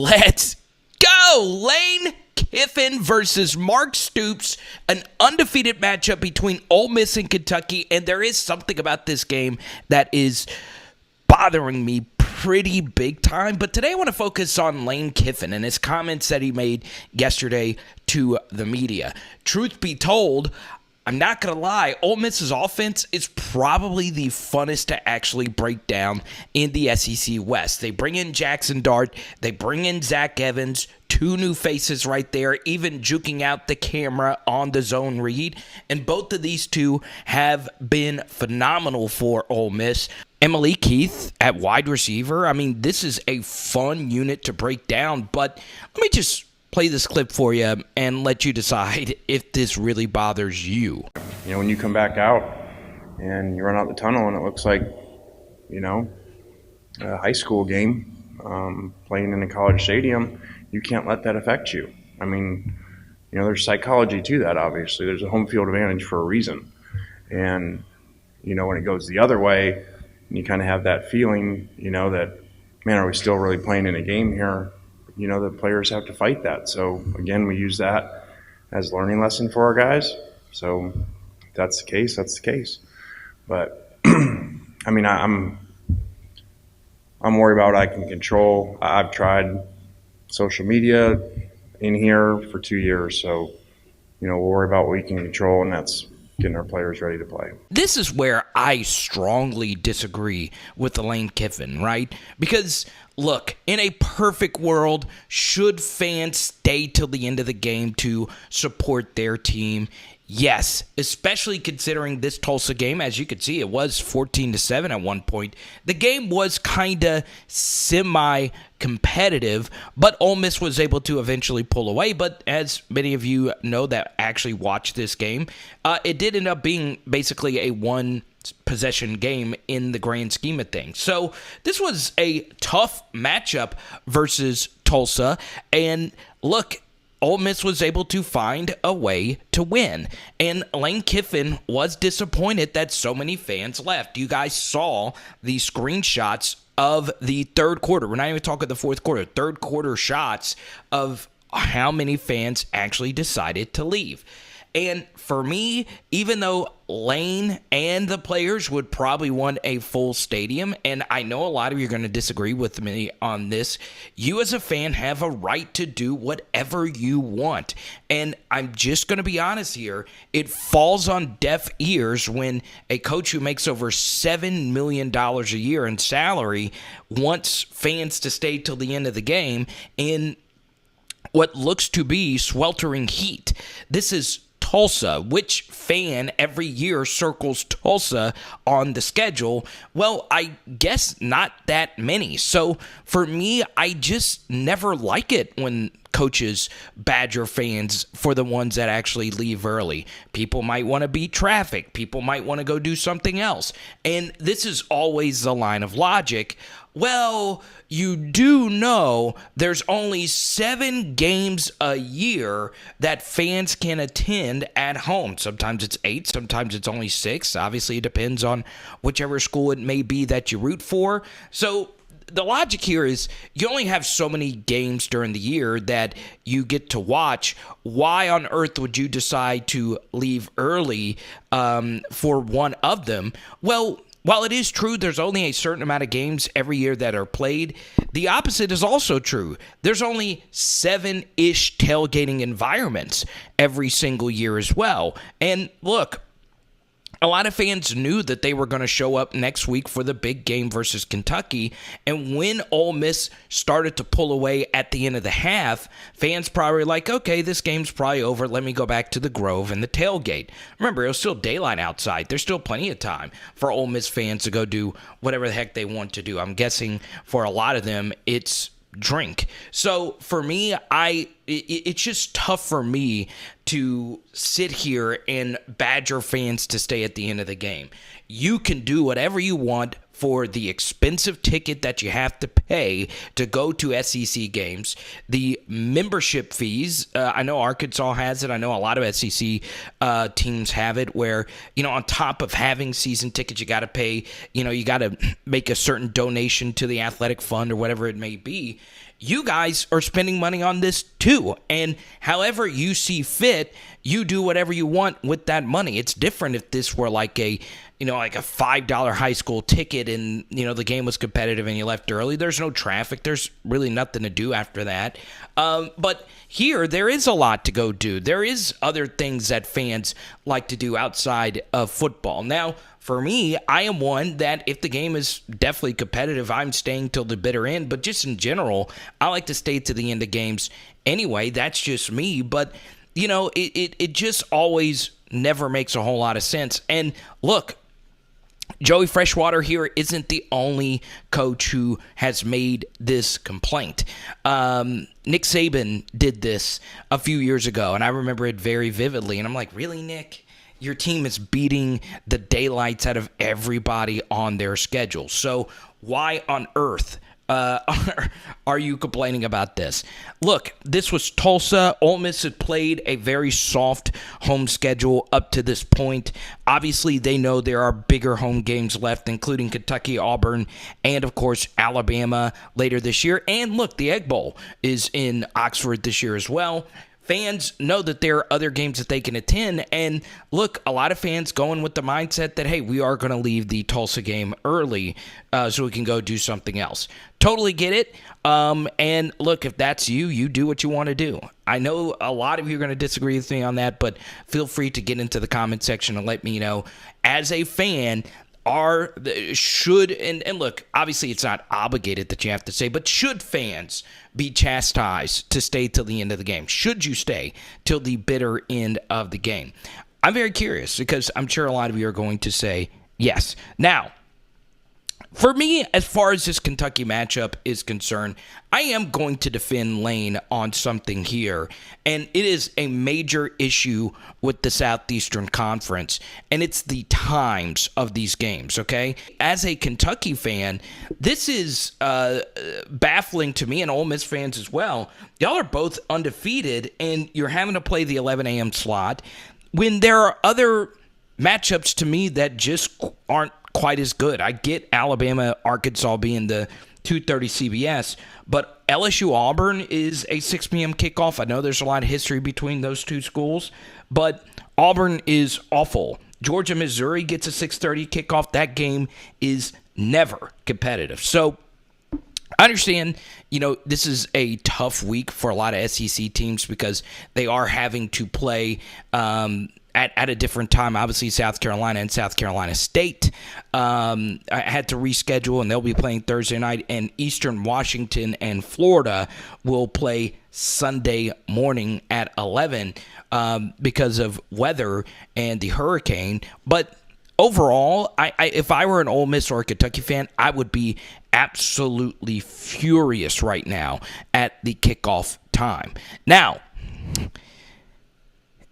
Let's go! Lane Kiffin versus Mark Stoops, an undefeated matchup between Ole Miss and Kentucky, and there is something about this game that is bothering me pretty big time. But today I want to focus on Lane Kiffin and his comments that he made yesterday to the media. Truth be told, I'm not going to lie, Ole Miss's offense is probably the funnest to actually break down in the SEC West. They bring in Jackson Dart, they bring in Zach Evans, two new faces right there, even juking out the camera on the zone read, and both of these two have been phenomenal for Ole Miss. Emily Keith at wide receiver, I mean, this is a fun unit to break down, but let me just play this clip for you and let you decide if this really bothers you. You know, when you come back out and you run out the tunnel and it looks like, you know, a high school game playing in a college stadium, you can't let that affect you. I mean, you know, there's psychology to that, obviously. There's a home field advantage for a reason. And, you know, when it goes the other way, you kind of have that feeling, you know, that, man, are we still really playing in a game here? You know, the players have to fight that. So, again, we use that as a learning lesson for our guys. So, if that's the case, that's the case. But, I mean, I'm worried about what I can control. I've tried social media in here for 2 years. So, you know, we'll worry about what we can control, and that's getting our players ready to play. This is where I strongly disagree with the Lane Kiffin, right? Because, look, in a perfect world, should fans stay till the end of the game to support their team? Yes, especially considering this Tulsa game. As you can see, it was 14-7 at one point. The game was kind of semi-competitive, but Ole Miss was able to eventually pull away. But as many of you know that actually watched this game, it did end up being basically a one-possession game in the grand scheme of things. So this was a tough matchup versus Tulsa. And look, Ole Miss was able to find a way to win. And Lane Kiffin was disappointed that so many fans left. You guys saw the screenshots of the third quarter. We're not even talking the fourth quarter. Third quarter shots of how many fans actually decided to leave. And for me, even though Lane and the players would probably want a full stadium, and I know a lot of you are going to disagree with me on this, you as a fan have a right to do whatever you want. And I'm just going to be honest here, it falls on deaf ears when a coach who makes over $7 million a year in salary wants fans to stay till the end of the game in what looks to be sweltering heat. This is Tulsa. Which fan every year circles Tulsa on the schedule? Well, I guess not that many. So for me, I just never like it when coaches badger fans for the ones that actually leave early. People might want to beat traffic. People might want to go do something else. And this is always the line of logic. Well, you do know there's only 7 games a year that fans can attend at home. Sometimes it's 8, sometimes it's only 6. Obviously, it depends on whichever school it may be that you root for. So the logic here is you only have so many games during the year that you get to watch. Why on earth would you decide to leave early for one of them? Well, while it is true there's only a certain amount of games every year that are played, the opposite is also true. There's only 7-ish tailgating environments every single year as well. And look, a lot of fans knew that they were going to show up next week for the big game versus Kentucky, and when Ole Miss started to pull away at the end of the half, fans probably were like, okay, this game's probably over. Let me go back to the Grove and the tailgate. Remember, it was still daylight outside. There's still plenty of time for Ole Miss fans to go do whatever the heck they want to do. I'm guessing for a lot of them, it's drink. So for me, it's just tough for me to sit here and badger fans to stay at the end of the game. You can do whatever you want for the expensive ticket that you have to pay to go to SEC games, the membership fees. I know Arkansas has it. I know a lot of SEC teams have it where, on top of having season tickets, you got to pay, you got to make a certain donation to the athletic fund or whatever it may be. you guys are spending money on this too. And however you see fit, you do whatever you want with that money. It's different if this were like a $5 high school ticket and, the game was competitive and you left early. There's no traffic. There's really nothing to do after that. But here, there is a lot to go do. There is other things that fans like to do outside of football. Now, for me, I am one that if the game is definitely competitive, I'm staying till the bitter end. But just in general, I like to stay to the end of games anyway. That's just me. But, it just always never makes a whole lot of sense. And look, Joey Freshwater here isn't the only coach who has made this complaint. Nick Saban did this a few years ago, and I remember it very vividly. And I'm like, really, Nick? Your team is beating the daylights out of everybody on their schedule. So why on earth are you complaining about this? Look, this was Tulsa. Ole Miss had played a very soft home schedule up to this point. Obviously, they know there are bigger home games left, including Kentucky, Auburn, and, of course, Alabama later this year. And, look, the Egg Bowl is in Oxford this year as well. Fans know that there are other games that they can attend. And look, a lot of fans going with the mindset that, hey, we are going to leave the Tulsa game early so we can go do something else. Totally get it. And look, if that's you, you do what you want to do. I know a lot of you are going to disagree with me on that, but feel free to get into the comment section and let me know. As a fan, and look, obviously it's not obligated that you have to say, but should fans be chastised to stay till the end of the game? Should you stay till the bitter end of the game? I'm very curious because I'm sure a lot of you are going to say yes. Now, for me, as far as this Kentucky matchup is concerned, I am going to defend Lane on something here, and it is a major issue with the Southeastern Conference, and it's the times of these games, okay? As a Kentucky fan, this is baffling to me and Ole Miss fans as well. Y'all are both undefeated, and you're having to play the 11 a.m. slot when there are other matchups to me that just aren't quite as good. I get Alabama, Arkansas being the 2:30 CBS, but LSU Auburn is a 6 p.m. kickoff. I know there's a lot of history between those two schools, but Auburn is awful. Georgia, Missouri gets a 6:30 kickoff. That game is never competitive. So I understand, this is a tough week for a lot of SEC teams because they are having to play at a different time. Obviously, South Carolina and South Carolina State I had to reschedule, and they'll be playing Thursday night. And Eastern Washington and Florida will play Sunday morning at 11 because of weather and the hurricane. But overall, if I were an Ole Miss or a Kentucky fan, I would be absolutely furious right now at the kickoff time. Now,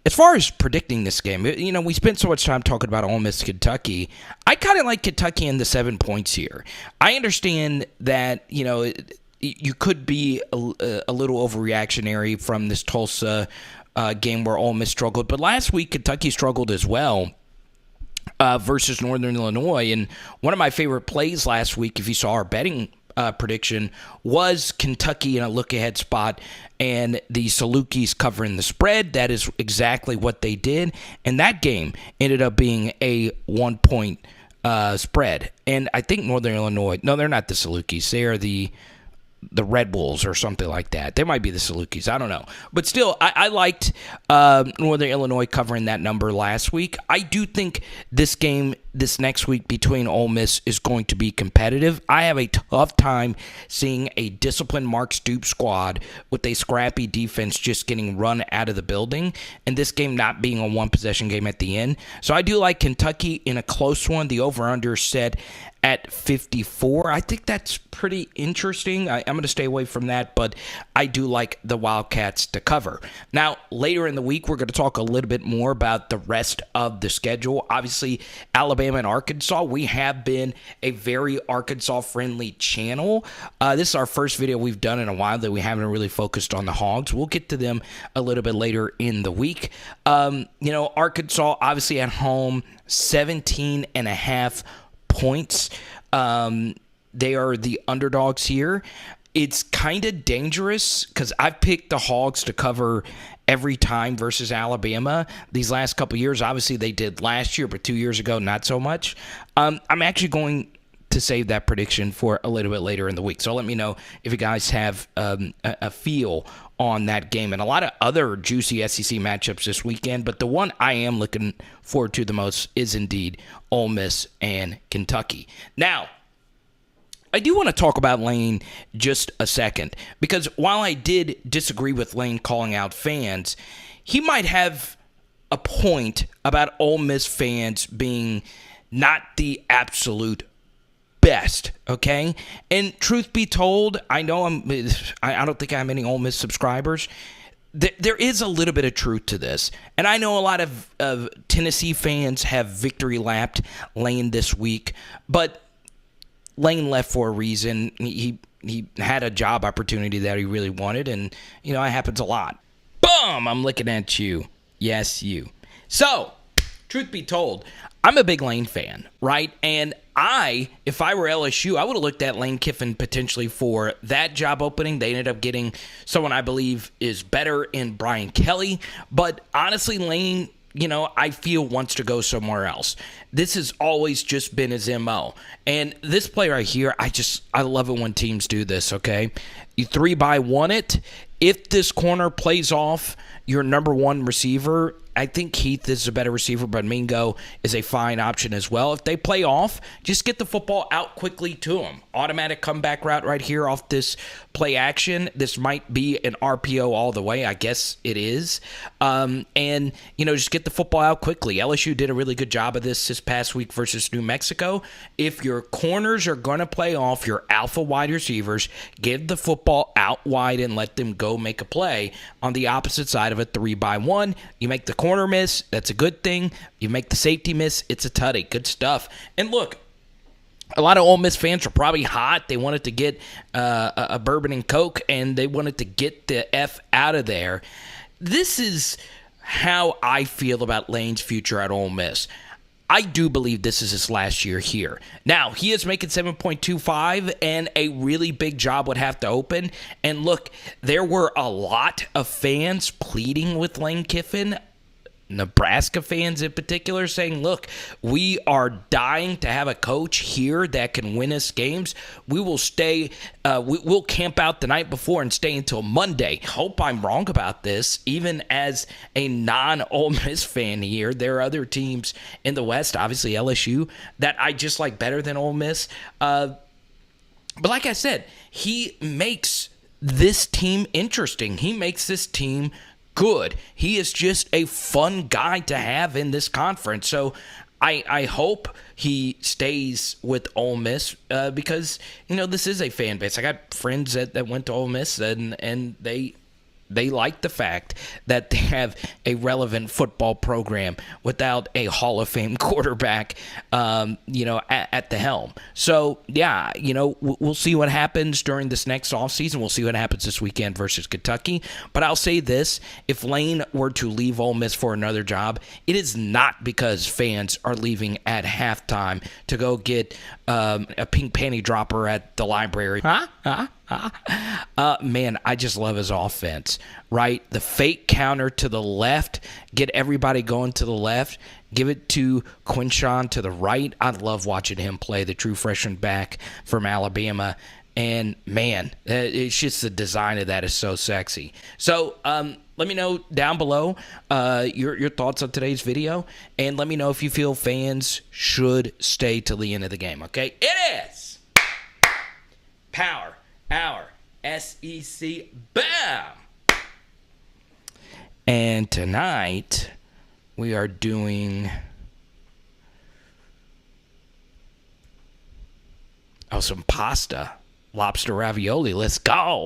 as far as predicting this game, we spent so much time talking about Ole Miss, Kentucky. I kind of like Kentucky in the 7 points here. I understand that, you could be a little overreactionary from this Tulsa game where Ole Miss struggled. But last week, Kentucky struggled as well versus Northern Illinois. And one of my favorite plays last week, if you saw our betting prediction, was Kentucky in a look-ahead spot and the Salukis covering the spread. That is exactly what they did, and that game ended up being a 1-point spread. And I think Northern Illinois, no, they're not the Salukis. They are the Red Bulls or something like that. They might be the Salukis. I don't know. But still, I liked Northern Illinois covering that number last week. I do think this game this next week between Ole Miss is going to be competitive. I have a tough time seeing a disciplined Mark Stoops squad with a scrappy defense just getting run out of the building, and this game not being a one-possession game at the end. So I do like Kentucky in a close one. The over-under set at 54. I think that's pretty interesting. I'm going to stay away from that, but I do like the Wildcats to cover. Now, later in the week, we're going to talk a little bit more about the rest of the schedule. Obviously, Alabama and Arkansas, we have been a very Arkansas-friendly channel. This is our first video we've done in a while that we haven't really focused on the Hogs. We'll get to them a little bit later in the week. Arkansas, obviously at home, 17.5 points. They are the underdogs here. it's kind of dangerous because I've picked the Hogs to cover every time versus Alabama these last couple years. Obviously, they did last year, but 2 years ago, not so much. I'm actually going to save that prediction for a little bit later in the week. So let me know if you guys have a feel on that game. And a lot of other juicy SEC matchups this weekend, but the one I am looking forward to the most is indeed Ole Miss and Kentucky. Now, I do want to talk about Lane just a second, because while I did disagree with Lane calling out fans, he might have a point about Ole Miss fans being not the absolute best, okay? And truth be told, I know I don't think I have any Ole Miss subscribers. There is a little bit of truth to this. And I know a lot of Tennessee fans have victory lapped Lane this week, but Lane left for a reason. He had a job opportunity that he really wanted, and, it happens a lot. Boom! I'm looking at you. Yes, you. So, truth be told, I'm a big Lane fan, right? And if I were LSU, I would have looked at Lane Kiffin potentially for that job opening. They ended up getting someone I believe is better in Brian Kelly. But honestly, Lane, I feel wants to go somewhere else. This has always just been his MO. And this play right here, I love it when teams do this, okay? You 3-by-1 it. If this corner plays off your number one receiver, I think Heath is a better receiver, but Mingo is a fine option as well. If they play off, just get the football out quickly to him. Automatic comeback route right here off this play action. This might be an RPO all the way. I guess it is. And, just get the football out quickly. LSU did a really good job of this past week versus New Mexico. If your corners are going to play off your alpha wide receivers, give the football out wide and let them go make a play on the opposite side of a 3-by-1. You make the corner miss, that's a good thing. You make the safety miss, it's a tutty. Good stuff. And look, a lot of Ole Miss fans are probably hot. They wanted to get a bourbon and Coke, and they wanted to get the F out of there. This is how I feel about Lane's future at Ole Miss. I do believe this is his last year here. Now, he is making $7.25, and a really big job would have to open. And look, there were a lot of fans pleading with Lane Kiffin, Nebraska fans in particular, saying, look, we are dying to have a coach here that can win us games. We will stay, we'll camp out the night before and stay until Monday. Hope I'm wrong about this. Even as a non-Ole Miss fan here, there are other teams in the West, obviously LSU, that I just like better than Ole Miss. But like I said, he makes this team interesting. He makes this team good. He is just a fun guy to have in this conference. So I hope he stays with Ole Miss because, this is a fan base. I got friends that went to Ole Miss and they like the fact that they have a relevant football program without a Hall of Fame quarterback, at the helm. So, yeah, we'll see what happens during this next offseason. We'll see what happens this weekend versus Kentucky. But I'll say this, if Lane were to leave Ole Miss for another job, it is not because fans are leaving at halftime to go get a pink panty dropper at the library. Man, I just love his offense, right? The fake counter to the left, get everybody going to the left, give it to Quinshawn to the right. I love watching him play, the true freshman back from Alabama. And, man, it's just the design of that is so sexy. So, let me know down below your thoughts on today's video, and let me know if you feel fans should stay till the end of the game, okay? It is Power Hour SEC BAM! And tonight, we are doing some pasta, lobster ravioli. Let's go!